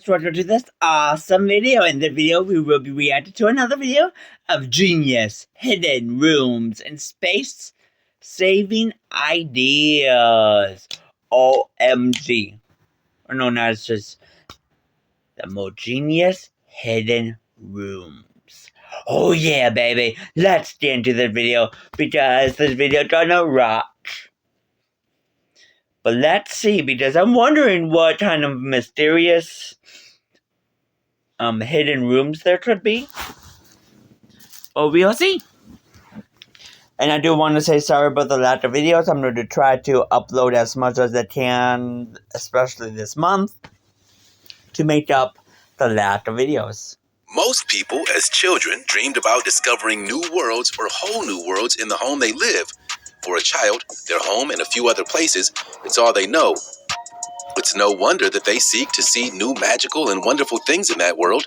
Welcome to this awesome video. In the video, we will be reacting to another video of genius hidden rooms and space saving ideas. OMG. Or no, not it's just the more genius hidden rooms. Oh yeah, baby. Let's get into this video because this video gonna rock. But let's see, because I'm wondering what kind of mysterious hidden rooms there could be. Well, we'll see. And I do want to say sorry about the lack of videos. I'm going to try to upload as much as I can, especially this month, to make up the lack of videos. Most people, as children, dreamed about discovering new worlds or whole new worlds in the home they live. For a child, their home and a few other places, it's all they know. It's no wonder that they seek to see new magical and wonderful things in that world.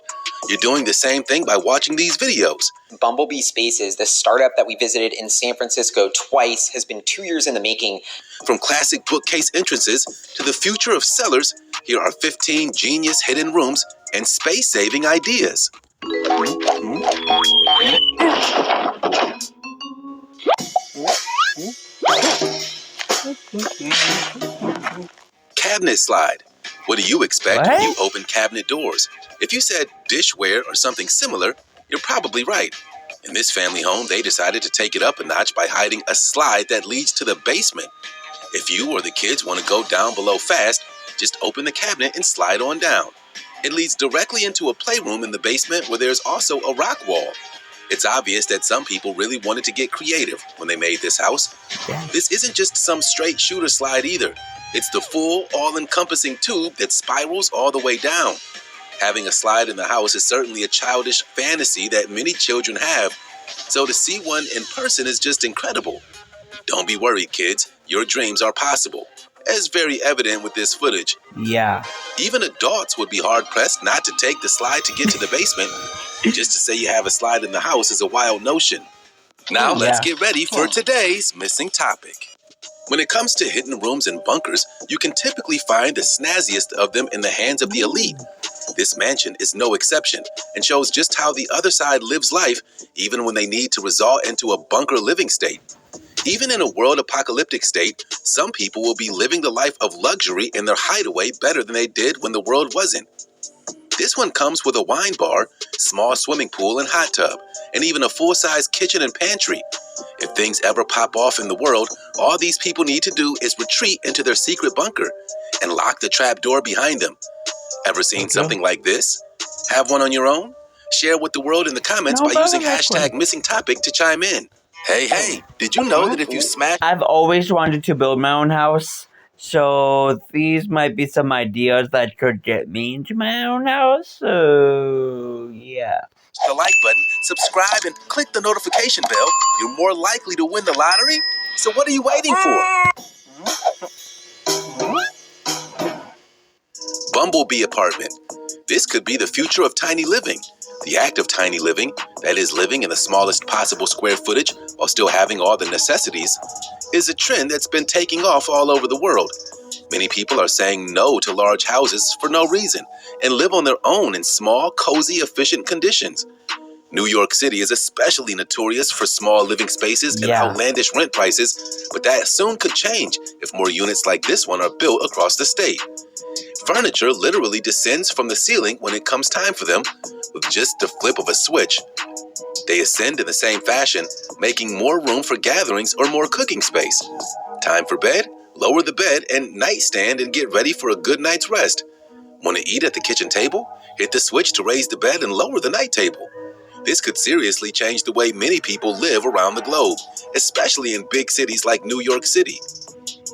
You're doing the same thing by watching these videos. Bumblebee Spaces, the startup that we visited in San Francisco twice, has been 2 years in the making. From classic bookcase entrances to the future of cellars, here are 15 genius hidden rooms and space-saving ideas. Cabinet slide. What do you expect when you open cabinet doors? If you said dishware or something similar, you're probably right. In this family home, they decided to take it up a notch by hiding a slide that leads to the basement. If you or the kids want to go down below fast, just open the cabinet and slide on down. It leads directly into a playroom in the basement where there's also a rock wall. It's obvious that some people really wanted to get creative when they made this house. This isn't just some straight shooter slide either. It's the full, all-encompassing tube that spirals all the way down. Having a slide in the house is certainly a childish fantasy that many children have, so to see one in person is just incredible. Don't be worried, kids. Your dreams are possible, as very evident with this footage. Yeah. Even adults would be hard-pressed not to take the slide to get to the basement. Just to say you have a slide in the house is a wild notion. Now let's get ready for today's missing topic. When it comes to hidden rooms and bunkers, you can typically find the snazziest of them in the hands of the elite. This mansion is no exception and shows just how the other side lives life even when they need to resort into a bunker living state. Even in a world apocalyptic state, some people will be living the life of luxury in their hideaway better than they did when the world wasn't. This one comes with a wine bar, small swimming pool and hot tub, and even a full-size kitchen and pantry. If things ever pop off in the world, all these people need to do is retreat into their secret bunker and lock the trap door behind them. Ever seen something like this? Have one on your own? Share with the world in the comments by using hashtag missing topic to chime in. Hey, did you know that if you smash... I've always wanted to build my own house, so these might be some ideas that could get me into my own house, so yeah. The like button, subscribe, and click the notification bell, you're more likely to win the lottery. So what are you waiting for? Bumblebee apartment. This could be the future of tiny living. The act of tiny living, that is living in the smallest possible square footage while still having all the necessities, is a trend that's been taking off all over the world. Many people are saying no to large houses for no reason and live on their own in small, cozy, efficient conditions. New York City is especially notorious for small living spaces and outlandish rent prices, but that soon could change if more units like this one are built across the state. Furniture literally descends from the ceiling when it comes time for them, with just the flip of a switch. They ascend in the same fashion, making more room for gatherings or more cooking space. Time for bed? Lower the bed and nightstand and get ready for a good night's rest. Want to eat at the kitchen table? Hit the switch to raise the bed and lower the night table. This could seriously change the way many people live around the globe, especially in big cities like New York City.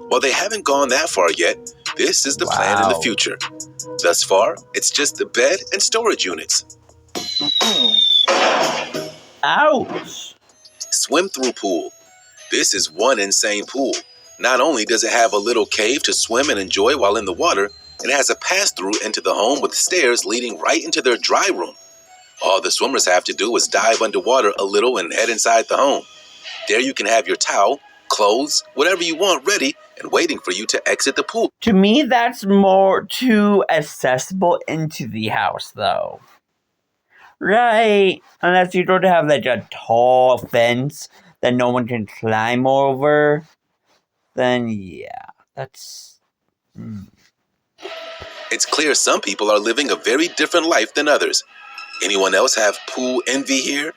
While they haven't gone that far yet, this is the plan in the future. Thus far, it's just the bed and storage units. Ouch! Swim-through pool. This is one insane pool. Not only does it have a little cave to swim and enjoy while in the water, it has a pass-through into the home with stairs leading right into their dry room. All the swimmers have to do is dive underwater a little and head inside the home. There you can have your towel, clothes, whatever you want ready and waiting for you to exit the pool. To me, that's more too accessible into the house, though. Right? Unless you don't have like a tall fence that no one can climb over, then yeah, that's... It's clear some people are living a very different life than others. Anyone else have pool envy here?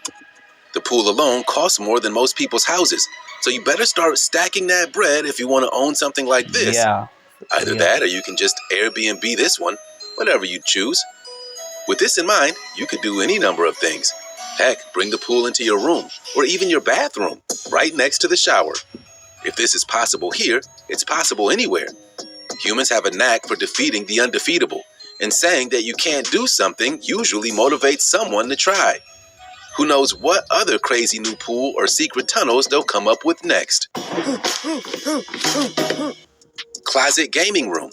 The pool alone costs more than most people's houses, so you better start stacking that bread if you want to own something like this. Yeah. Either that or you can just Airbnb this one, whatever you choose. With this in mind, you could do any number of things. Heck, bring the pool into your room, or even your bathroom, right next to the shower. If this is possible here, it's possible anywhere. Humans have a knack for defeating the undefeatable, and saying that you can't do something usually motivates someone to try. Who knows what other crazy new pool or secret tunnels they'll come up with next. Closet gaming room.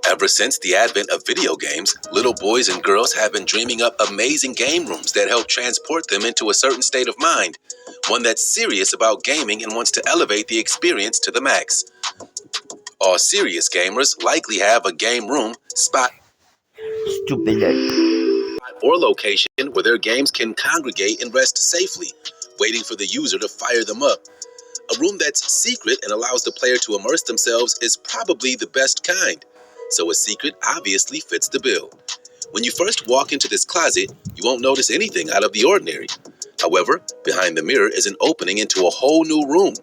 Ever since the advent of video games, little boys and girls have been dreaming up amazing game rooms that help transport them into a certain state of mind, one that's serious about gaming and wants to elevate the experience to the max. All serious gamers likely have a game room spot or location where their games can congregate and rest safely, waiting for the user to fire them up. A room that's secret and allows the player to immerse themselves is probably the best kind, so a secret obviously fits the bill. When you first walk into this closet, you won't notice anything out of the ordinary. However, behind the mirror is an opening into a whole new room,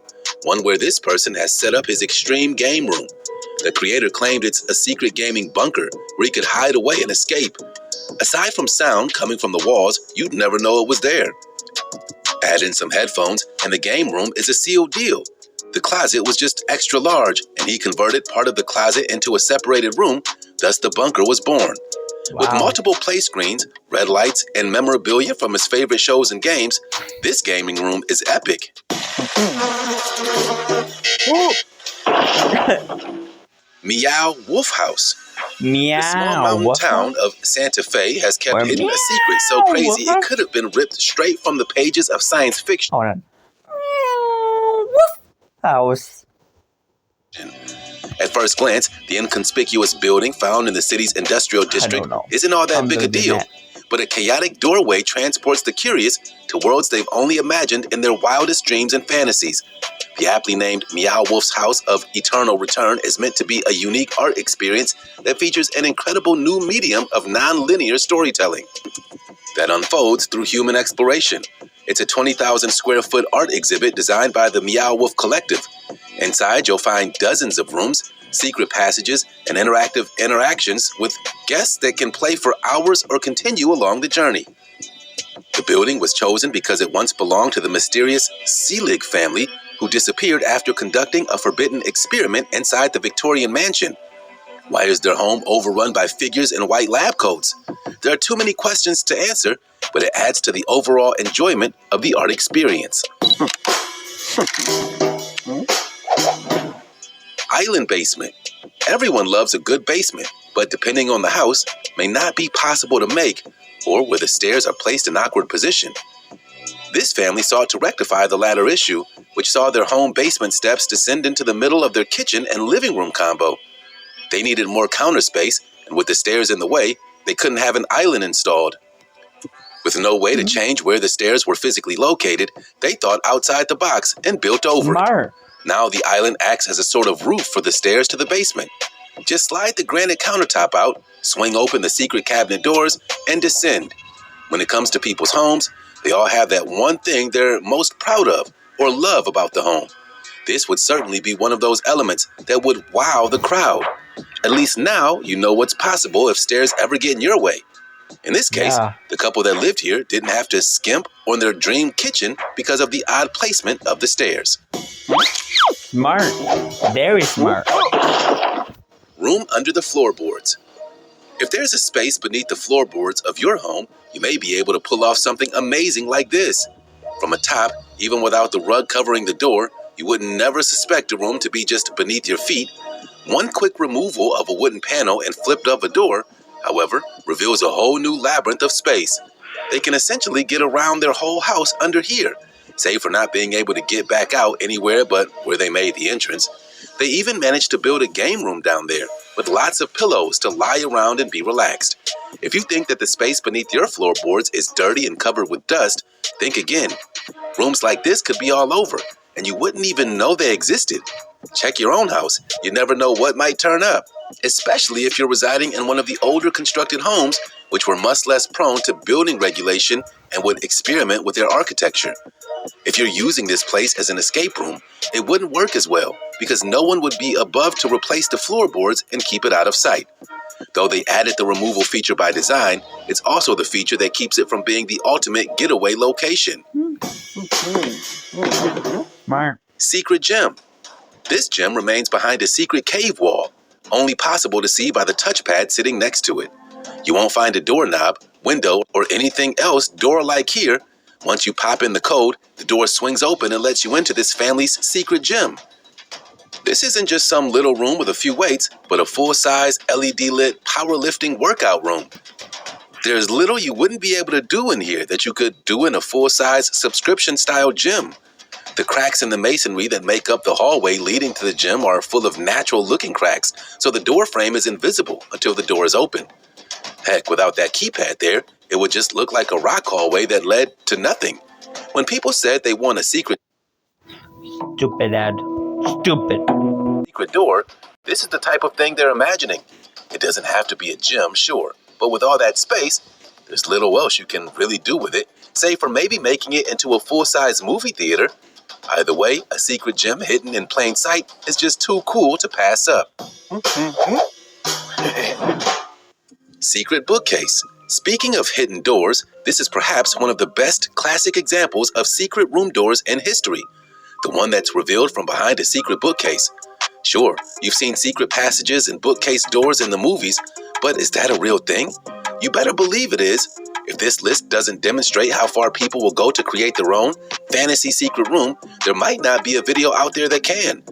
one where this person has set up his extreme game room. The creator claimed it's a secret gaming bunker where he could hide away and escape. Aside from sound coming from the walls, you'd never know it was there. Add in some headphones, and the game room is a sealed deal. The closet was just extra large, and he converted part of the closet into a separated room, thus the bunker was born. Wow. With multiple play screens, red lights, and memorabilia from his favorite shows and games, this gaming room is epic. Meow Wolf House. Meow. The small mountain town of Santa Fe has kept hidden a secret so crazy it could have been ripped straight from the pages of science fiction. Hold on. Wolf House. At first glance, the inconspicuous building found in the city's industrial district isn't all that big a deal, but a chaotic doorway transports the curious to worlds they've only imagined in their wildest dreams and fantasies. The aptly named Meow Wolf's House of Eternal Return is meant to be a unique art experience that features an incredible new medium of non-linear storytelling that unfolds through human exploration. It's a 20,000 square foot art exhibit designed by the Meow Wolf Collective. Inside, you'll find dozens of rooms, secret passages, and interactive interactions with guests that can play for hours or continue along the journey. The building was chosen because it once belonged to the mysterious Selig family, who disappeared after conducting a forbidden experiment inside the Victorian mansion. Why is their home overrun by figures in white lab coats? There are too many questions to answer, but it adds to the overall enjoyment of the art experience. Island basement. Everyone loves a good basement, but depending on the house, may not be possible to make, or where the stairs are placed in awkward position. This family sought to rectify the latter issue, which saw their home basement steps descend into the middle of their kitchen and living room combo. They needed more counter space, and with the stairs in the way, they couldn't have an island installed. With no way to change where the stairs were physically located, they thought outside the box and built over it. Now the island acts as a sort of roof for the stairs to the basement. Just slide the granite countertop out, swing open the secret cabinet doors, and descend. When it comes to people's homes, they all have that one thing they're most proud of or love about the home. This would certainly be one of those elements that would wow the crowd. At least now you know what's possible if stairs ever get in your way. In this case, the couple that lived here didn't have to skimp on their dream kitchen because of the odd placement of the stairs. Smart. Very smart. Room under the floorboards. If there's a space beneath the floorboards of your home, you may be able to pull off something amazing like this. From atop, even without the rug covering the door, you would never suspect a room to be just beneath your feet. One quick removal of a wooden panel and flipped up a door, however, reveals a whole new labyrinth of space. They can essentially get around their whole house under here, save for not being able to get back out anywhere but where they made the entrance. They even managed to build a game room down there with lots of pillows to lie around and be relaxed. If you think that the space beneath your floorboards is dirty and covered with dust, think again. Rooms like this could be all over, and you wouldn't even know they existed. Check your own house. You never know what might turn up, especially if you're residing in one of the older constructed homes, which were much less prone to building regulation and would experiment with their architecture. If you're using this place as an escape room, it wouldn't work as well because no one would be above to replace the floorboards and keep it out of sight. Though they added the removal feature by design, it's also the feature that keeps it from being the ultimate getaway location. Secret gem. This gem remains behind a secret cave wall, only possible to see by the touchpad sitting next to it. You won't find a doorknob, window, or anything else door-like here. Once you pop in the code, the door swings open and lets you into this family's secret gym. This isn't just some little room with a few weights, but a full-size LED-lit powerlifting workout room. There's little you wouldn't be able to do in here that you could do in a full-size subscription-style gym. The cracks in the masonry that make up the hallway leading to the gym are full of natural-looking cracks, so the door frame is invisible until the door is open. Heck, without that keypad there, it would just look like a rock hallway that led to nothing. When people said they want a secret Stupid ad. Stupid. door, this is the type of thing they're imagining. It doesn't have to be a gym, sure, but with all that space, there's little else you can really do with it, save for maybe making it into a full-size movie theater. Either way, a secret gym hidden in plain sight is just too cool to pass up. Secret bookcase. Speaking of hidden doors, this is perhaps one of the best classic examples of secret room doors in history. The one that's revealed from behind a secret bookcase. Sure, you've seen secret passages and bookcase doors in the movies, but is that a real thing? You better believe it is. If this list doesn't demonstrate how far people will go to create their own fantasy secret room, there might not be a video out there that can.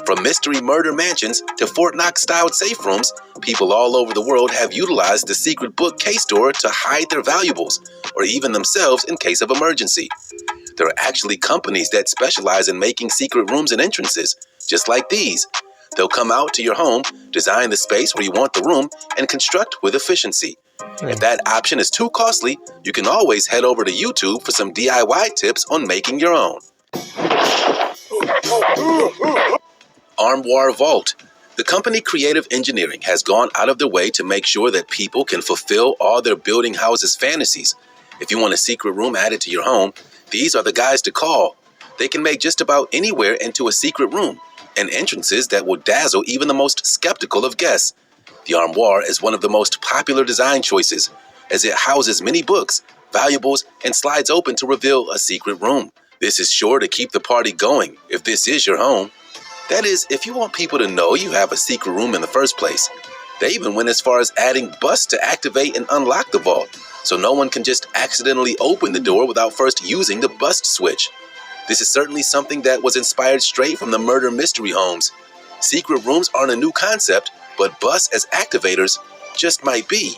From mystery murder mansions to Fort Knox-styled safe rooms, people all over the world have utilized the secret bookcase door to hide their valuables, or even themselves in case of emergency. There are actually companies that specialize in making secret rooms and entrances, just like these. They'll come out to your home, design the space where you want the room, and construct with efficiency. If that option is too costly, you can always head over to YouTube for some DIY tips on making your own. Armoire Vault. The company Creative Engineering has gone out of their way to make sure that people can fulfill all their building houses fantasies. If you want a secret room added to your home, these are the guys to call. They can make just about anywhere into a secret room, and entrances that will dazzle even the most skeptical of guests. The armoire is one of the most popular design choices, as it houses many books, valuables, and slides open to reveal a secret room. This is sure to keep the party going if this is your home. That is, if you want people to know you have a secret room in the first place. They even went as far as adding busts to activate and unlock the vault, so no one can just accidentally open the door without first using the bust switch. This is certainly something that was inspired straight from the murder mystery homes. Secret rooms aren't a new concept, but busts as activators just might be.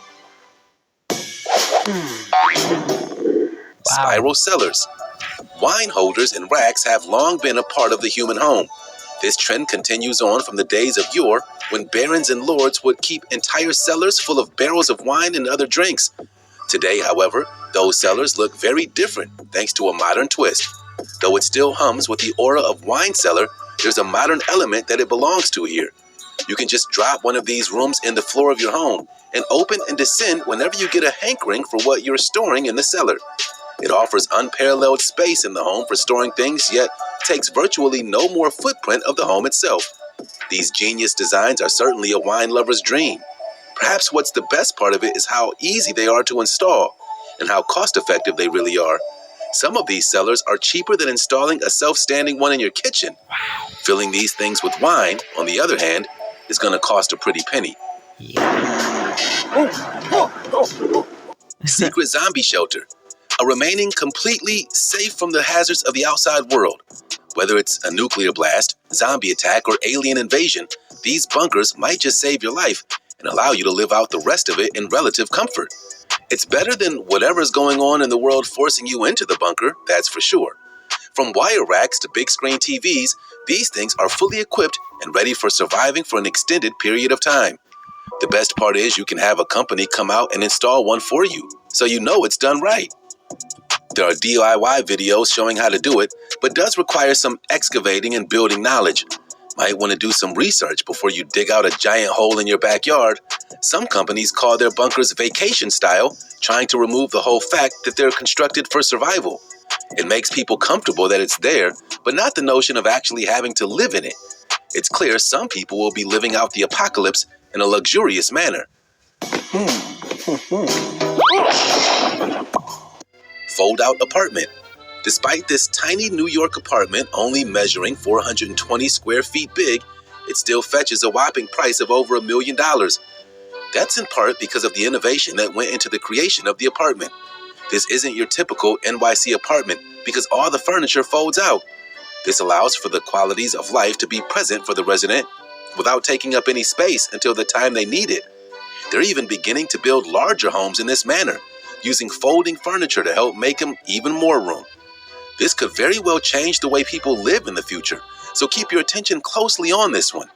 Spiral cellars. Wine holders and racks have long been a part of the human home. This trend continues on from the days of yore, when barons and lords would keep entire cellars full of barrels of wine and other drinks. Today, however, those cellars look very different thanks to a modern twist. Though it still hums with the aura of wine cellar, there's a modern element that it belongs to here. You can just drop one of these rooms in the floor of your home and open and descend whenever you get a hankering for what you're storing in the cellar. It offers unparalleled space in the home for storing things, yet takes virtually no more footprint of the home itself. These genius designs are certainly a wine lover's dream. Perhaps what's the best part of it is how easy they are to install and how cost-effective they really are. Some of these cellars are cheaper than installing a self-standing one in your kitchen. Filling these things with wine, on the other hand, is going to cost a pretty penny. Secret zombie shelter. A remaining completely safe from the hazards of the outside world. Whether it's a nuclear blast, zombie attack, or alien invasion, these bunkers might just save your life and allow you to live out the rest of it in relative comfort. It's better than whatever's going on in the world forcing you into the bunker, that's for sure. From wire racks to big screen TVs, these things are fully equipped and ready for surviving for an extended period of time. The best part is you can have a company come out and install one for you, so you know it's done right. There are DIY videos showing how to do it, but does require some excavating and building knowledge. Might want to do some research before you dig out a giant hole in your backyard. Some companies call their bunkers vacation style, trying to remove the whole fact that they're constructed for survival. It makes people comfortable that it's there, but not the notion of actually having to live in it. It's clear some people will be living out the apocalypse in a luxurious manner. Fold-out apartment. Despite this tiny New York apartment only measuring 420 square feet big, it still fetches a whopping price of over $1 million. That's in part because of the innovation that went into the creation of the apartment. This isn't your typical NYC apartment because all the furniture folds out. This allows for the qualities of life to be present for the resident without taking up any space until the time they need it. They're even beginning to build larger homes in this manner, using folding furniture to help make them even more room. This could very well change the way people live in the future, so keep your attention closely on this one.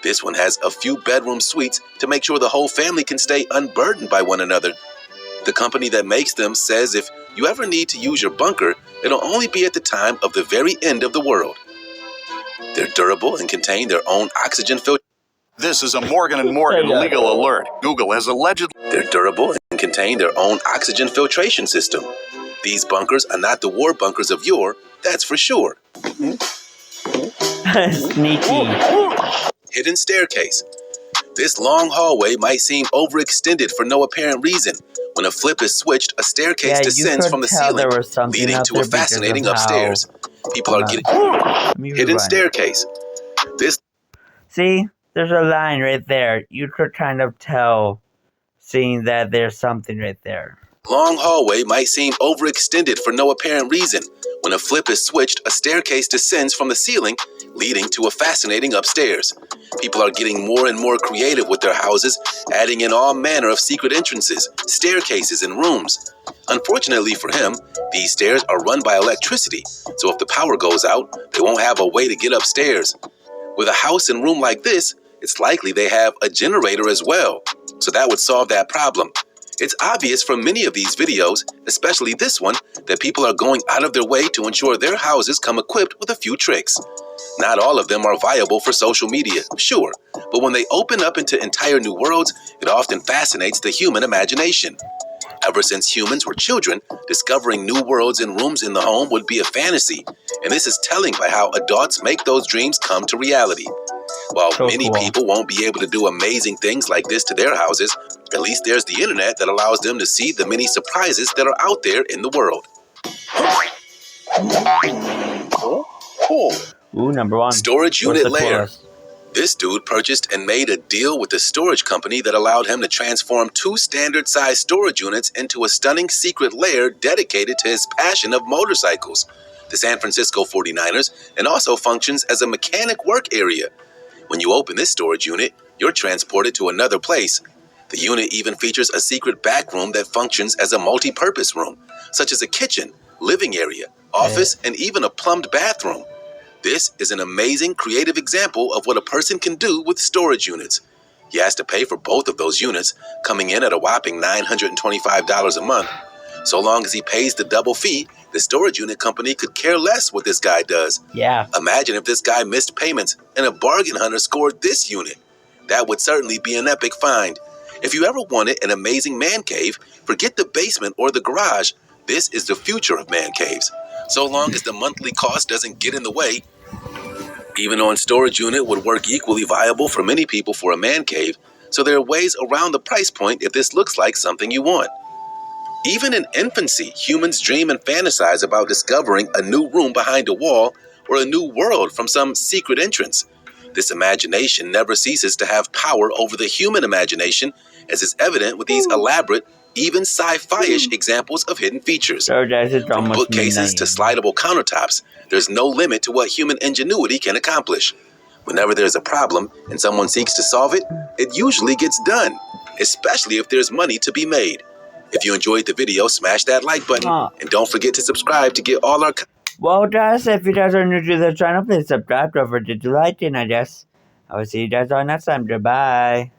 This one has a few bedroom suites to make sure the whole family can stay unburdened by one another. The company that makes them says if you ever need to use your bunker, it'll only be at the time of the very end of the world. They're durable and contain their own oxygen filter. This is a Morgan & Morgan legal alert. Google has allegedly... They're durable and contain their own oxygen filtration system. These bunkers are not the war bunkers of yore, that's for sure. Sneaky. Hidden staircase. This long hallway might seem overextended for no apparent reason. When a flip is switched, a staircase descends from the ceiling, leading to a fascinating upstairs. People are getting... Hidden staircase. See, there's a line right there. You could kind of tell, seeing that there's something right there. Long hallway might seem overextended for no apparent reason. When a flip is switched, a staircase descends from the ceiling, leading to a fascinating upstairs. People are getting more and more creative with their houses, adding in all manner of secret entrances, staircases, and rooms. Unfortunately for him, these stairs are run by electricity, so if the power goes out, they won't have a way to get upstairs. With a house and room like this, it's likely they have a generator as well, so that would solve that problem. It's obvious from many of these videos, especially this one, that people are going out of their way to ensure their houses come equipped with a few tricks. Not all of them are viable for social media, sure, but when they open up into entire new worlds, it often fascinates the human imagination. Ever since humans were children, discovering new worlds and rooms in the home would be a fantasy, and this is telling by how adults make those dreams come to reality. While many people won't be able to do amazing things like this to their houses, at least there's the internet that allows them to see the many surprises that are out there in the world. Ooh, number one. Storage unit layer. This dude purchased and made a deal with a storage company that allowed him to transform 2 standard-sized storage units into a stunning secret lair dedicated to his passion of motorcycles, the San Francisco 49ers, and also functions as a mechanic work area. When you open this storage unit, you're transported to another place. The unit even features a secret back room that functions as a multi-purpose room, such as a kitchen, living area, office, and even a plumbed bathroom. This is an amazing creative example of what a person can do with storage units. He has to pay for both of those units, coming in at a whopping $925 a month. So long as he pays the double fee, the storage unit company could care less what this guy does. Yeah. Imagine if this guy missed payments and a bargain hunter scored this unit. That would certainly be an epic find. If you ever wanted an amazing man cave, forget the basement or the garage. This is the future of man caves. So long as the monthly cost doesn't get in the way, even on storage unit would work equally viable for many people for a man cave, so there are ways around the price point if this looks like something you want. Even in infancy, humans dream and fantasize about discovering a new room behind a wall or a new world from some secret entrance. This imagination never ceases to have power over the human imagination, as is evident with these elaborate, even sci-fi-ish examples of hidden features. From bookcases to slidable countertops, there's no limit to what human ingenuity can accomplish. Whenever there's a problem and someone seeks to solve it, it usually gets done, especially if there's money to be made. If you enjoyed the video, smash that like button, and don't forget to subscribe to get all our... Well, guys, if you guys are new to the channel, please subscribe. Don't forget to like, and I guess I will see you guys all next time. Goodbye.